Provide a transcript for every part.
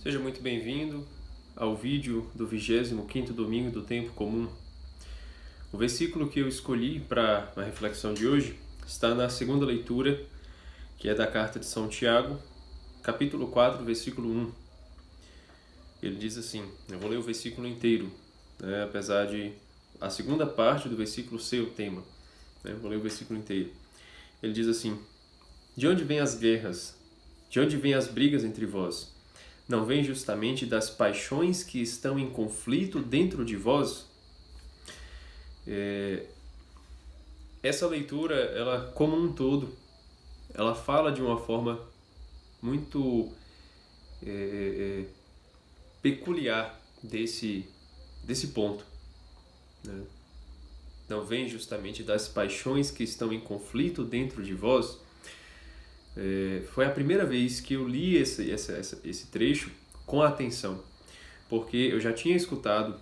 Seja muito bem-vindo ao vídeo do 25º domingo do tempo comum. O versículo que eu escolhi para a reflexão de hoje está na segunda leitura, que é da carta de São Tiago, capítulo 4, versículo 1. Ele diz assim, eu vou ler o versículo inteiro, apesar de a segunda parte do versículo ser o tema. Eu vou ler o versículo inteiro. Ele diz assim, de onde vêm as guerras? De onde vêm as brigas entre vós? Não vem justamente das paixões que estão em conflito dentro de vós? Essa leitura, ela como um todo, ela fala de uma forma muito peculiar desse ponto. Não vem justamente das paixões que estão em conflito dentro de vós? Foi a primeira vez que eu li esse trecho com atenção, porque eu já tinha escutado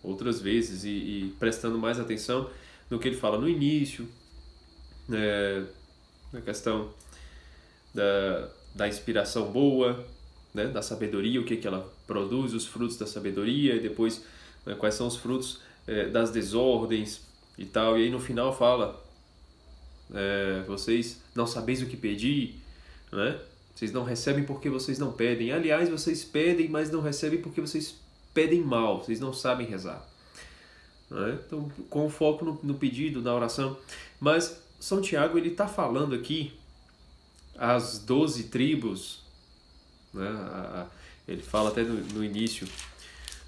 outras vezes e prestando mais atenção no que ele fala no início, na questão da inspiração boa, da sabedoria, o que ela produz, os frutos da sabedoria, e depois quais são os frutos das desordens e tal, e aí no final fala vocês não sabeis o que pedir, né? Vocês não recebem porque vocês não pedem. Aliás, vocês pedem, mas não recebem porque vocês pedem mal, vocês não sabem rezar. Né? Então, com foco no pedido, na oração. Mas São Tiago, ele está falando aqui as 12 tribos, né? Ele fala até no início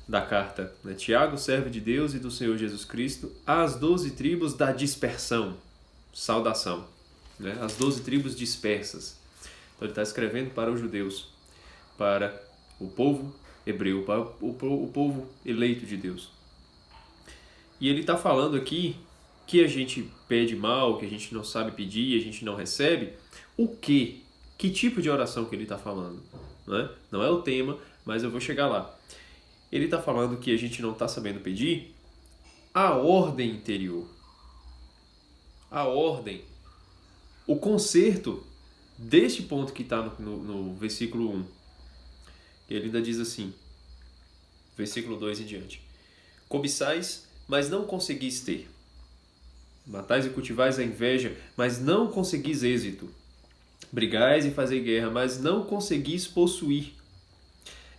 da carta, né? Tiago, servo de Deus e do Senhor Jesus Cristo, as 12 tribos da dispersão. Saudação, né? As 12 tribos dispersas. Então ele está escrevendo para os judeus, para o povo hebreu, para o povo eleito de Deus. E ele está falando aqui que a gente pede mal, que a gente não sabe pedir, a gente não recebe. O quê? Que tipo de oração que ele está falando? Né? Não é o tema, mas eu vou chegar lá. Ele está falando que a gente não está sabendo pedir a ordem interior. A ordem, o conserto deste ponto que está no versículo 1. Ele ainda diz assim, versículo 2 em diante. Cobiçais, mas não conseguis ter. Matais e cultivais a inveja, mas não conseguis êxito. Brigais e fazei guerra, mas não conseguis possuir.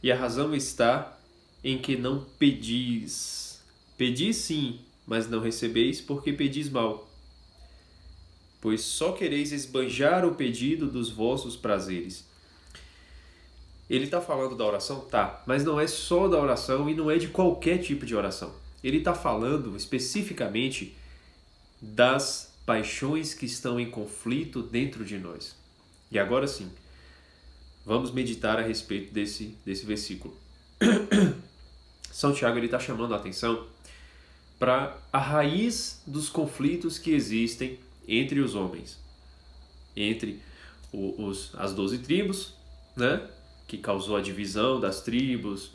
E a razão está em que não pedis. Pedis sim, mas não recebeis, porque pedis mal. Pois só quereis esbanjar o pedido dos vossos prazeres. Ele está falando da oração? Tá, mas não é só da oração e não é de qualquer tipo de oração. Ele está falando especificamente das paixões que estão em conflito dentro de nós. E agora sim, vamos meditar a respeito desse versículo. São Tiago está chamando a atenção para a raiz dos conflitos que existem entre os homens, entre as 12 tribos, né, que causou a divisão das tribos,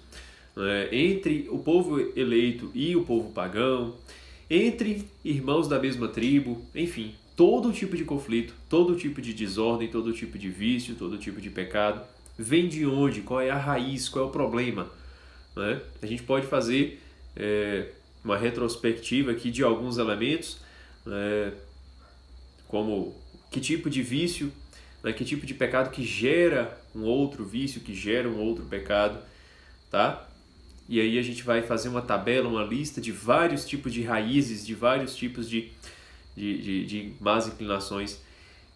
entre o povo eleito e o povo pagão, entre irmãos da mesma tribo, enfim, todo tipo de conflito, todo tipo de desordem, todo tipo de vício, todo tipo de pecado, vem de onde? Qual é a raiz? Qual é o problema? Né? A gente pode fazer uma retrospectiva aqui de alguns elementos, como que tipo de vício, que tipo de pecado que gera um outro vício, que gera um outro pecado, tá? E aí a gente vai fazer uma tabela, uma lista de vários tipos de raízes, de vários tipos de más inclinações.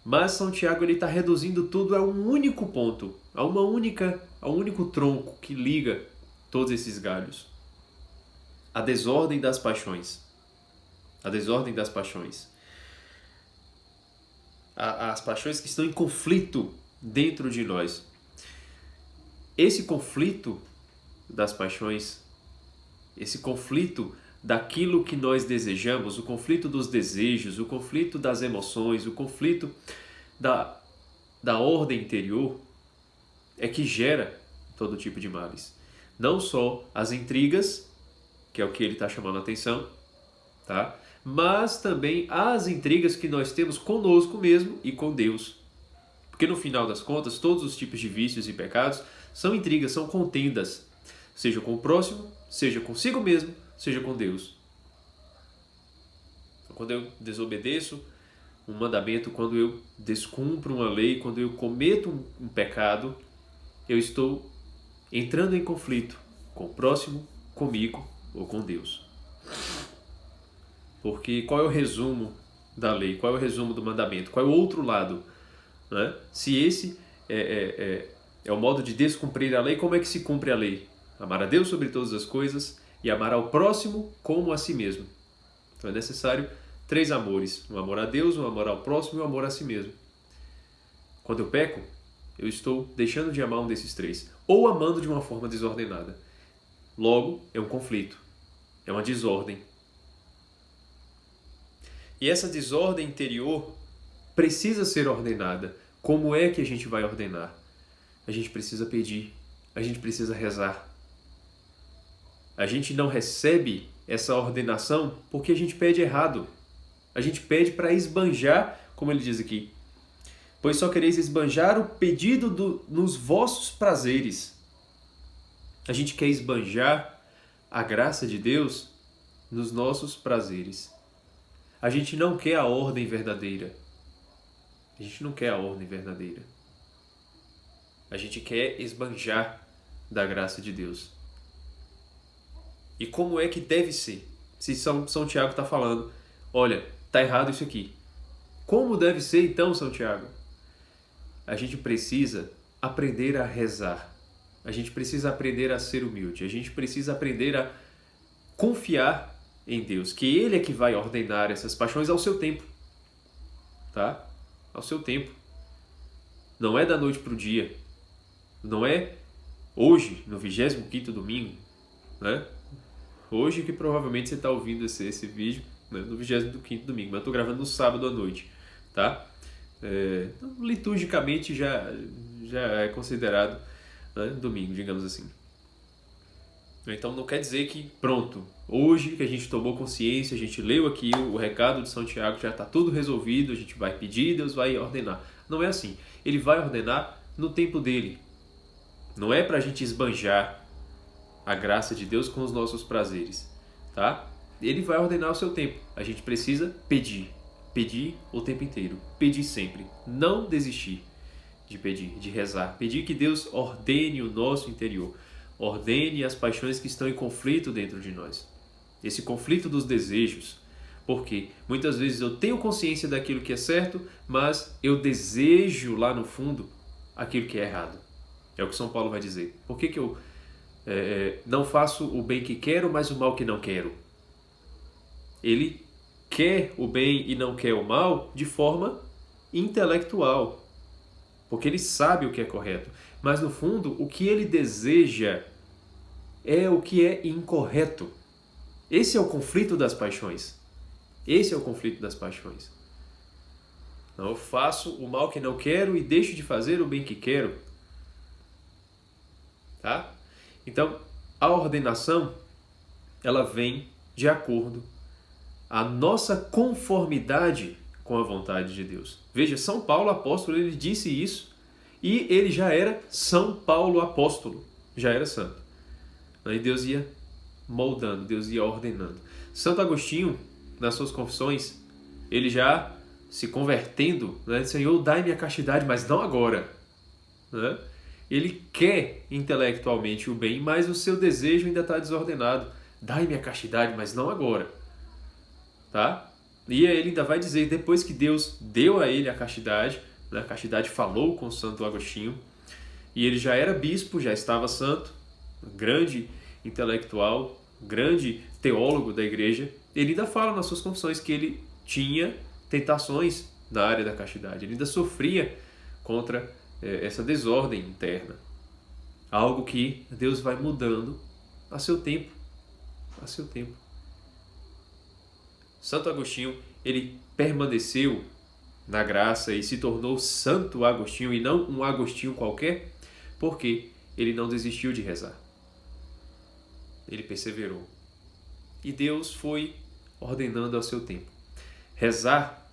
Mas São Tiago está reduzindo tudo a um único ponto, a um único tronco que liga todos esses galhos. A desordem das paixões. A desordem das paixões. As paixões que estão em conflito dentro de nós. Esse conflito das paixões, esse conflito daquilo que nós desejamos, o conflito dos desejos, o conflito das emoções, o conflito da ordem interior, é que gera todo tipo de males. Não só as intrigas, que é o que ele está chamando a atenção, tá? Mas também as intrigas que nós temos conosco mesmo e com Deus. Porque no final das contas, todos os tipos de vícios e pecados são intrigas, são contendas, seja com o próximo, seja consigo mesmo, seja com Deus. Então, quando eu desobedeço um mandamento, quando eu descumpro uma lei, quando eu cometo um pecado, eu estou entrando em conflito com o próximo, comigo ou com Deus. Porque qual é o resumo da lei? Qual é o resumo do mandamento? Qual é o outro lado? Né? Se esse é o modo de descumprir a lei, como é que se cumpre a lei? Amar a Deus sobre todas as coisas e amar ao próximo como a si mesmo. Então é necessário 3 amores: um amor a Deus, um amor ao próximo e um amor a si mesmo. Quando eu peco, eu estou deixando de amar um desses 3, ou amando de uma forma desordenada. Logo, é um conflito, é uma desordem. E essa desordem interior precisa ser ordenada. Como é que a gente vai ordenar? A gente precisa pedir, a gente precisa rezar. A gente não recebe essa ordenação porque a gente pede errado. A gente pede para esbanjar, como ele diz aqui, pois só quereis esbanjar o pedido nos vossos prazeres. A gente quer esbanjar a graça de Deus nos nossos prazeres. A gente não quer a ordem verdadeira. A gente não quer a ordem verdadeira. A gente quer esbanjar da graça de Deus. E como é que deve ser? Se São Tiago está falando, olha, está errado isso aqui. Como deve ser então, São Tiago? A gente precisa aprender a rezar. A gente precisa aprender a ser humilde. A gente precisa aprender a confiar em Deus, que Ele é que vai ordenar essas paixões ao seu tempo. Tá? Ao seu tempo. Não é da noite para o dia. Não é hoje, no 25º domingo, né? Hoje que provavelmente você está ouvindo esse vídeo, né, no 25º domingo, mas eu estou gravando no sábado à noite, tá? Liturgicamente já é considerado, né, domingo, digamos assim. Então não quer dizer que, pronto, hoje que a gente tomou consciência, a gente leu aqui o recado de São Tiago, já está tudo resolvido, a gente vai pedir, Deus vai ordenar. Não é assim. Ele vai ordenar no tempo dele. Não é para a gente esbanjar a graça de Deus com os nossos prazeres, tá? Ele vai ordenar o seu tempo. A gente precisa pedir. Pedir o tempo inteiro. Pedir sempre. Não desistir de pedir, de rezar. Pedir que Deus ordene o nosso interior. Ordene as paixões que estão em conflito dentro de nós. Esse conflito dos desejos. Porque muitas vezes eu tenho consciência daquilo que é certo, mas eu desejo lá no fundo aquilo que é errado. É o que São Paulo vai dizer. Por que eu não faço o bem que quero, mas o mal que não quero? Ele quer o bem e não quer o mal de forma intelectual, porque ele sabe o que é correto, mas no fundo o que ele deseja é o que é incorreto. Esse é o conflito das paixões. Esse é o conflito das paixões. Não, eu faço o mal que não quero e deixo de fazer o bem que quero. Tá? Então, a ordenação, ela vem de acordo à nossa conformidade com a vontade de Deus. Veja, São Paulo apóstolo, ele disse isso e ele já era São Paulo apóstolo, já era santo. Aí Deus ia moldando, Deus ia ordenando. Santo Agostinho, nas suas confissões, ele já se convertendo, né? Senhor, dai-me a castidade, mas não agora. Né? Ele quer intelectualmente o bem, mas o seu desejo ainda está desordenado. Dai-me a castidade, mas não agora. Tá? E aí ele ainda vai dizer, depois que Deus deu a ele a castidade, né? A castidade falou com Santo Agostinho, e ele já era bispo, já estava santo, grande intelectual, grande teólogo da igreja. Ele ainda fala nas suas confissões que ele tinha tentações na área da castidade. Ele ainda sofria contra essa desordem interna. Algo que Deus vai mudando a seu tempo. A seu tempo. Santo Agostinho, ele permaneceu na graça e se tornou Santo Agostinho e não um Agostinho qualquer, porque ele não desistiu de rezar. Ele perseverou. E Deus foi ordenando ao seu tempo. Rezar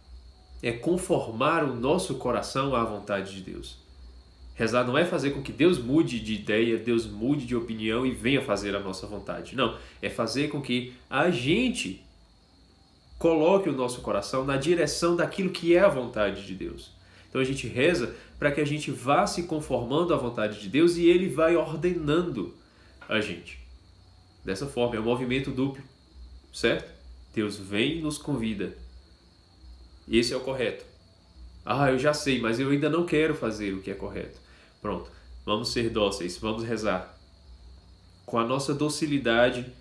é conformar o nosso coração à vontade de Deus. Rezar não é fazer com que Deus mude de ideia, Deus mude de opinião e venha fazer a nossa vontade. Não, é fazer com que a gente coloque o nosso coração na direção daquilo que é a vontade de Deus. Então a gente reza para que a gente vá se conformando à vontade de Deus e Ele vai ordenando a gente. Dessa forma, é um movimento duplo, certo? Deus vem e nos convida. Esse é o correto. Eu já sei, mas eu ainda não quero fazer o que é correto. Pronto, vamos ser dóceis, vamos rezar. Com a nossa docilidade,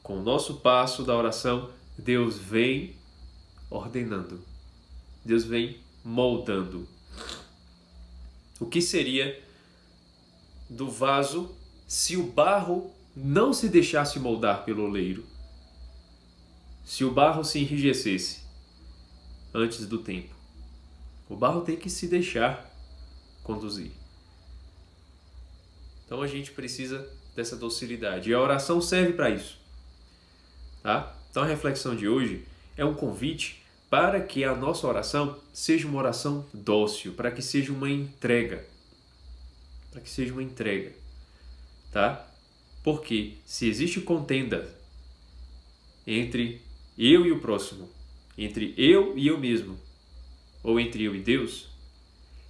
com o nosso passo da oração, Deus vem ordenando. Deus vem moldando. O que seria do vaso se o barro não se deixasse moldar pelo oleiro? Se o barro se enrijecesse antes do tempo? O barro tem que se deixar conduzir. Então a gente precisa dessa docilidade. E a oração serve para isso. Tá? Então a reflexão de hoje é um convite para que a nossa oração seja uma oração dócil, para que seja uma entrega. Para que seja uma entrega. Tá? Porque se existe contenda entre eu e o próximo, entre eu e eu mesmo, ou entre eu e Deus,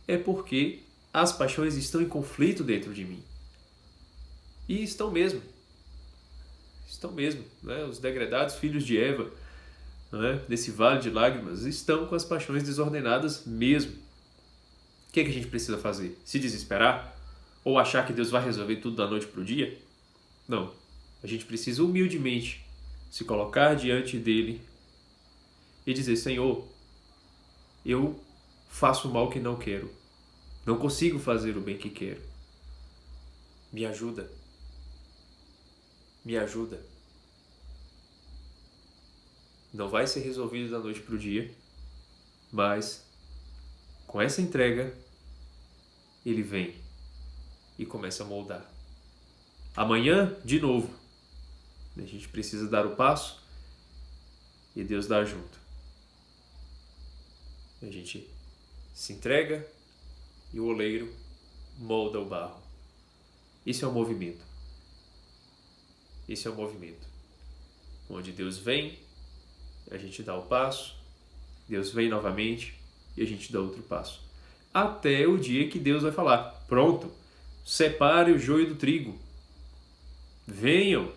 é porque as paixões estão em conflito dentro de mim. E estão mesmo. Estão mesmo. Né? Os degredados filhos de Eva, né? Desse vale de lágrimas, estão com as paixões desordenadas mesmo. O que é que a gente precisa fazer? Se desesperar? Ou achar que Deus vai resolver tudo da noite para o dia? Não. A gente precisa humildemente se colocar diante dele e dizer: Senhor, eu faço o mal que não quero. Não consigo fazer o bem que quero. Me ajuda. Me ajuda. Não vai ser resolvido da noite para o dia, mas com essa entrega, ele vem e começa a moldar. Amanhã, de novo, a gente precisa dar o passo e Deus dá junto. A gente se entrega e o oleiro molda o barro. Isso é um movimento. Esse é o movimento. Onde Deus vem, a gente dá o passo, Deus vem novamente e a gente dá outro passo. Até o dia que Deus vai falar: pronto, separe o joio do trigo. Venham,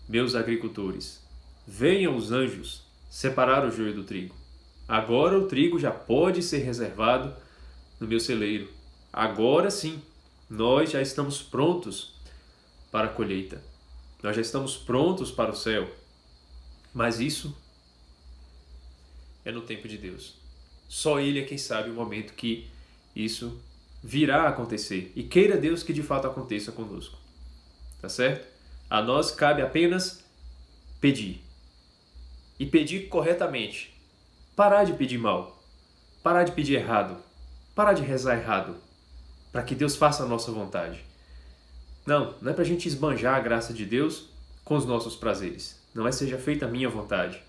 meus agricultores, venham os anjos separar o joio do trigo. Agora o trigo já pode ser reservado no meu celeiro. Agora sim, nós já estamos prontos para a colheita. Nós já estamos prontos para o céu. Mas isso é no tempo de Deus. Só Ele é quem sabe o momento que isso virá a acontecer. E queira Deus que de fato aconteça conosco. Tá certo? A nós cabe apenas pedir. E pedir corretamente. Parar de pedir mal. Parar de pedir errado. Parar de rezar errado. Para que Deus faça a nossa vontade. Não é para a gente esbanjar a graça de Deus com os nossos prazeres. Não é seja feita a minha vontade.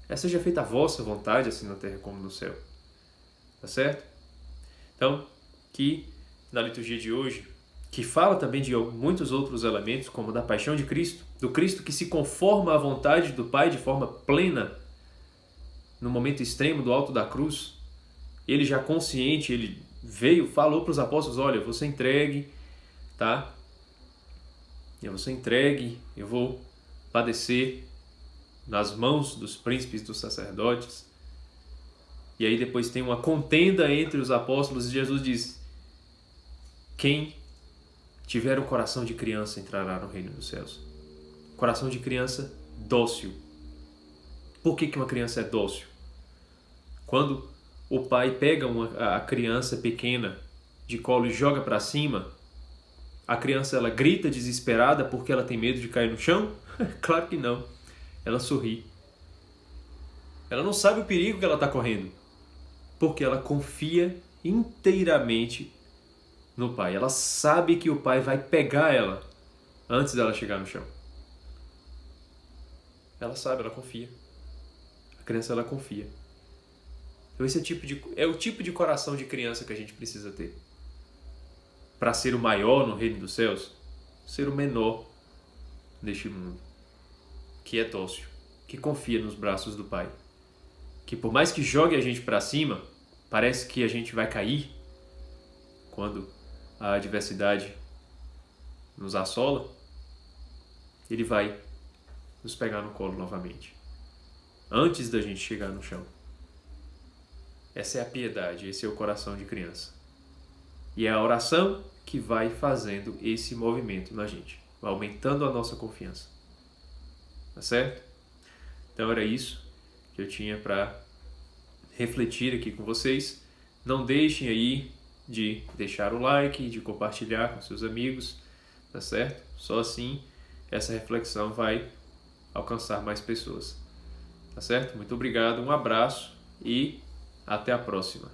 É seja feita a vossa vontade, assim na terra como no céu. Tá certo? Então, que na liturgia de hoje, que fala também de muitos outros elementos, como da paixão de Cristo, do Cristo que se conforma à vontade do Pai de forma plena, no momento extremo do alto da cruz, ele já consciente, ele veio, falou para os apóstolos: olha, eu vou ser entregue, tá? Eu vou ser entregue, eu vou padecer nas mãos dos príncipes, dos sacerdotes. E aí depois tem uma contenda entre os apóstolos e Jesus diz: quem tiver o coração de criança entrará no reino dos céus. Coração de criança dócil. Por que uma criança é dócil? Quando o pai pega a criança pequena de colo e joga para cima, a criança ela grita desesperada porque ela tem medo de cair no chão? Claro que não. Ela sorri. Ela não sabe o perigo que ela está correndo, porque ela confia inteiramente no pai. Ela sabe que o pai vai pegar ela antes dela chegar no chão. Ela sabe, ela confia. A criança ela confia. Então esse é o tipo de coração de criança que a gente precisa ter. Para ser o maior no reino dos céus, ser o menor deste mundo, que é dócil, que confia nos braços do Pai, que por mais que jogue a gente para cima, parece que a gente vai cair quando a adversidade nos assola, ele vai nos pegar no colo novamente, antes da gente chegar no chão. Essa é a piedade, esse é o coração de criança. E é a oração que vai fazendo esse movimento na gente, vai aumentando a nossa confiança. Tá certo? Então era isso que eu tinha para refletir aqui com vocês. Não deixem aí de deixar o like, de compartilhar com seus amigos, tá certo? Só assim essa reflexão vai alcançar mais pessoas. Tá certo? Muito obrigado, um abraço e até a próxima.